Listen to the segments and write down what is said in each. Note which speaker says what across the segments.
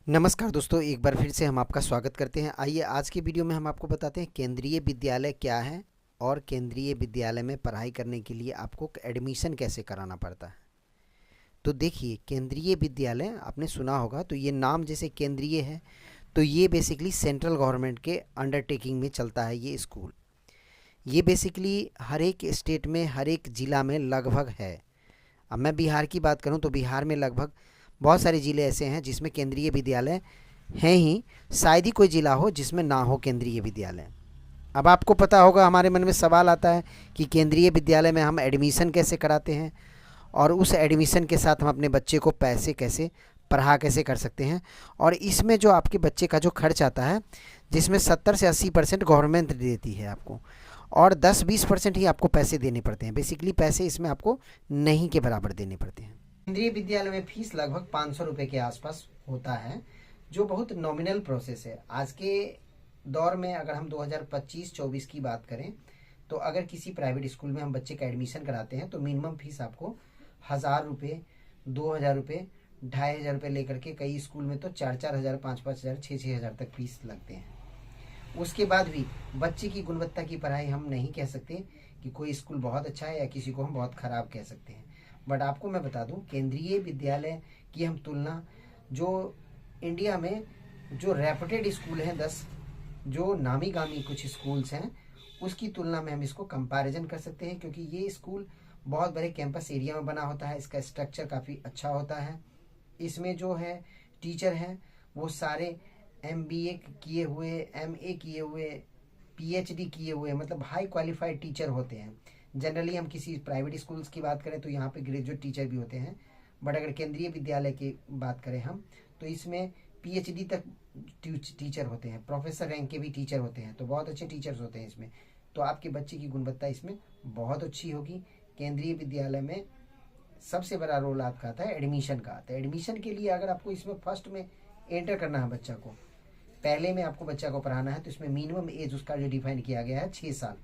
Speaker 1: नमस्कार दोस्तों, एक बार फिर से हम आपका स्वागत करते हैं। आइए आज के वीडियो में हम आपको बताते हैं केंद्रीय विद्यालय क्या है और केंद्रीय विद्यालय में पढ़ाई करने के लिए आपको एडमिशन कैसे कराना पड़ता है। तो देखिए, केंद्रीय विद्यालय आपने सुना होगा, तो ये नाम जैसे केंद्रीय है तो ये बेसिकली सेंट्रल गवर्नमेंट के अंडरटेकिंग में चलता है ये स्कूल। ये बेसिकली हर एक स्टेट में, हर एक ज़िला में लगभग है। अब मैं बिहार की बात करूं तो बिहार में लगभग बहुत सारे ज़िले ऐसे हैं जिसमें केंद्रीय विद्यालय हैं ही, शायद ही कोई ज़िला हो जिसमें ना हो केंद्रीय विद्यालय। अब आपको पता होगा, हमारे मन में सवाल आता है कि केंद्रीय विद्यालय में हम एडमिशन कैसे कराते हैं और उस एडमिशन के साथ हम अपने बच्चे को पैसे कैसे पढ़ा कैसे कर सकते हैं। और इसमें जो आपके बच्चे का जो खर्च आता है, जिसमें 70 से 80% गवर्नमेंट देती है आपको, और 10-20% ही आपको पैसे देने पड़ते हैं। बेसिकली पैसे इसमें आपको नहीं के बराबर देने पड़ते हैं। केंद्रीय विद्यालय में फीस लगभग 500 रुपये के आसपास होता है, जो बहुत नॉमिनल प्रोसेस है। आज के दौर में अगर हम 2025-24 की बात करें तो अगर किसी प्राइवेट स्कूल में हम बच्चे का एडमिशन कराते हैं तो मिनिमम फीस आपको 1000 रुपये, 2000 रुपये, 2500 रुपये लेकर के, कई स्कूल में तो 4-4 हज़ार, 5-5 हज़ार, 6-6 हज़ार तक फीस लगते हैं। उसके बाद भी बच्चे की गुणवत्ता की पढ़ाई हम नहीं कह सकते कि कोई स्कूल बहुत अच्छा है या किसी को हम बहुत ख़राब कह सकते हैं। बट आपको मैं बता दूं, केंद्रीय विद्यालय की हम तुलना जो इंडिया में जो रेपुटेड स्कूल हैं, 10 जो नामी गामी कुछ स्कूल्स हैं, उसकी तुलना में हम इसको कंपैरिजन कर सकते हैं, क्योंकि ये स्कूल बहुत बड़े कैंपस एरिया में बना होता है। इसका स्ट्रक्चर काफ़ी अच्छा होता है। इसमें जो है टीचर हैं वो सारे MBA किए हुए, MA किए हुए, PhD किए हुए, मतलब हाई क्वालिफाइड टीचर होते हैं। जनरली हम किसी प्राइवेट स्कूल्स की बात करें तो यहाँ पे ग्रेजुएट टीचर भी होते हैं, बट अगर केंद्रीय विद्यालय की बात करें हम तो इसमें PhD तक टीचर होते हैं, प्रोफेसर रैंक के भी टीचर होते हैं, तो बहुत अच्छे टीचर्स होते हैं इसमें। तो आपके बच्चे की गुणवत्ता इसमें बहुत अच्छी होगी। केंद्रीय विद्यालय में सबसे बड़ा रोल आपका आता है एडमिशन का। तो एडमिशन के लिए अगर आपको इसमें फर्स्ट में एंटर करना है बच्चा को, पहले में आपको बच्चा को पढ़ाना है, तो इसमें मिनिमम एज उसका जो डिफाइन किया गया है 6 साल।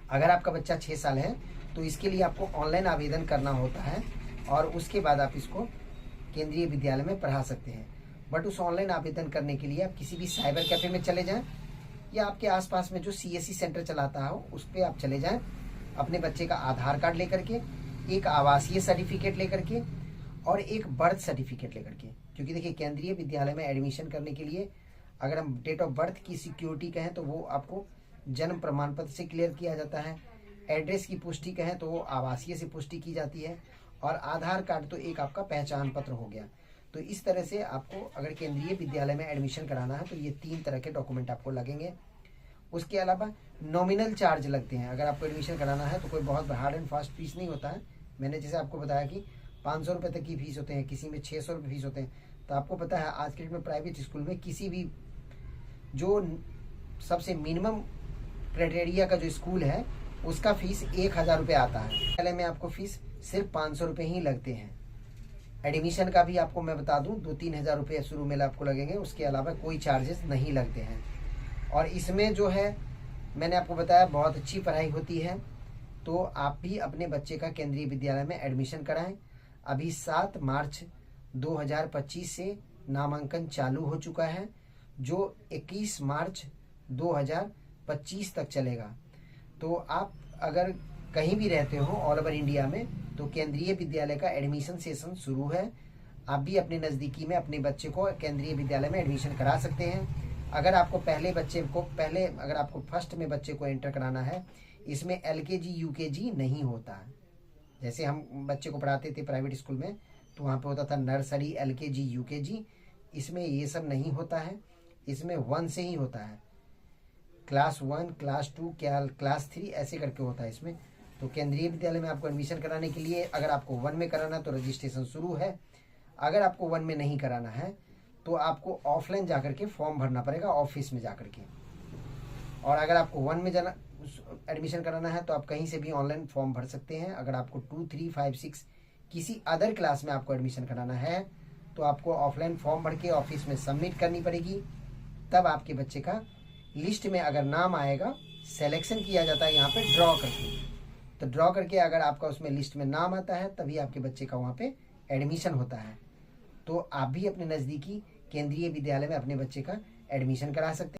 Speaker 1: अगर आपका बच्चा 6 साल है तो इसके लिए आपको ऑनलाइन आवेदन करना होता है और उसके बाद आप इसको केंद्रीय विद्यालय में पढ़ा सकते हैं। बट उस ऑनलाइन आवेदन करने के लिए आप किसी भी साइबर कैफे में चले जाएं या आपके आसपास में जो CSC सेंटर चलाता हो उस पर आप चले जाएं, अपने बच्चे का आधार कार्ड लेकर के, एक आवासीय सर्टिफिकेट लेकर के और एक बर्थ सर्टिफिकेट लेकर के। क्योंकि देखिए, केंद्रीय विद्यालय में एडमिशन करने के लिए अगर हम डेट ऑफ बर्थ की सिक्योरिटी कहें तो वो आपको जन्म प्रमाण पत्र से क्लियर किया जाता है। एड्रेस की पुष्टि कहें तो वो आवासीय से पुष्टि की जाती है। और आधार कार्ड तो एक आपका पहचान पत्र हो गया। तो इस तरह से आपको अगर केंद्रीय विद्यालय में एडमिशन कराना है तो ये 3 तरह के डॉक्यूमेंट आपको लगेंगे। उसके अलावा नॉमिनल चार्ज लगते हैं। अगर आपको एडमिशन कराना है तो कोई बहुत हार्ड एंड फास्ट फीस नहीं होता है। मैंने जैसे आपको बताया कि 500 रुपये तक की फीस होते हैं, किसी में 600 रुपये फीस होते हैं। तो आपको पता है आज के डेट में प्राइवेट स्कूल में किसी भी जो सबसे मिनिमम क्राइटेरिया का जो स्कूल है उसका फीस 1000 रुपये आता है। पहले में आपको फीस सिर्फ 500 रुपये ही लगते हैं। एडमिशन का भी आपको मैं बता दूं 2-3 हज़ार रुपये शुरू में आपको लगेंगे, उसके अलावा कोई चार्जेस नहीं लगते हैं। और इसमें जो है मैंने आपको बताया बहुत अच्छी पढ़ाई होती है। तो आप भी अपने बच्चे का केंद्रीय विद्यालय में एडमिशन कराएं। अभी 7 मार्च 2025 से नामांकन चालू हो चुका है, जो 21 मार्च 2025 तक चलेगा। तो आप अगर कहीं भी रहते हो ऑल ओवर इंडिया में तो केंद्रीय विद्यालय का एडमिशन सेशन शुरू है। आप भी अपने नज़दीकी में अपने बच्चे को केंद्रीय विद्यालय में एडमिशन करा सकते हैं। अगर आपको अगर आपको फर्स्ट में बच्चे को एंटर कराना है, इसमें LKG UKG नहीं होता है। जैसे हम बच्चे को पढ़ाते थे प्राइवेट स्कूल में तो वहाँ पे होता था नर्सरी, LKG UKG। इसमें ये सब नहीं होता है। इसमें 1 से ही होता है, क्लास 1, क्लास 2, क्लास 3 ऐसे करके होता है इसमें। तो केंद्रीय विद्यालय में आपको एडमिशन कराने के लिए अगर आपको 1 में कराना है तो रजिस्ट्रेशन शुरू है। अगर आपको 1 में नहीं कराना है तो आपको ऑफलाइन जाकर के फॉर्म भरना पड़ेगा, ऑफिस में जाकर के। और अगर आपको 1 में जाना एडमिशन कराना है तो आप कहीं से भी ऑनलाइन फॉर्म भर सकते हैं। अगर आपको 2, 3, 5, 6 किसी अदर क्लास में आपको एडमिशन कराना है तो आपको ऑफलाइन फॉर्म भर के ऑफिस में सबमिट करनी पड़ेगी। तब आपके बच्चे का लिस्ट में अगर नाम आएगा, सिलेक्शन किया जाता है यहाँ पे ड्रॉ करके। तो ड्रॉ करके अगर आपका उसमें लिस्ट में नाम आता है तभी आपके बच्चे का वहाँ पे एडमिशन होता है। तो आप भी अपने नज़दीकी केंद्रीय विद्यालय में अपने बच्चे का एडमिशन करा सकते हैं।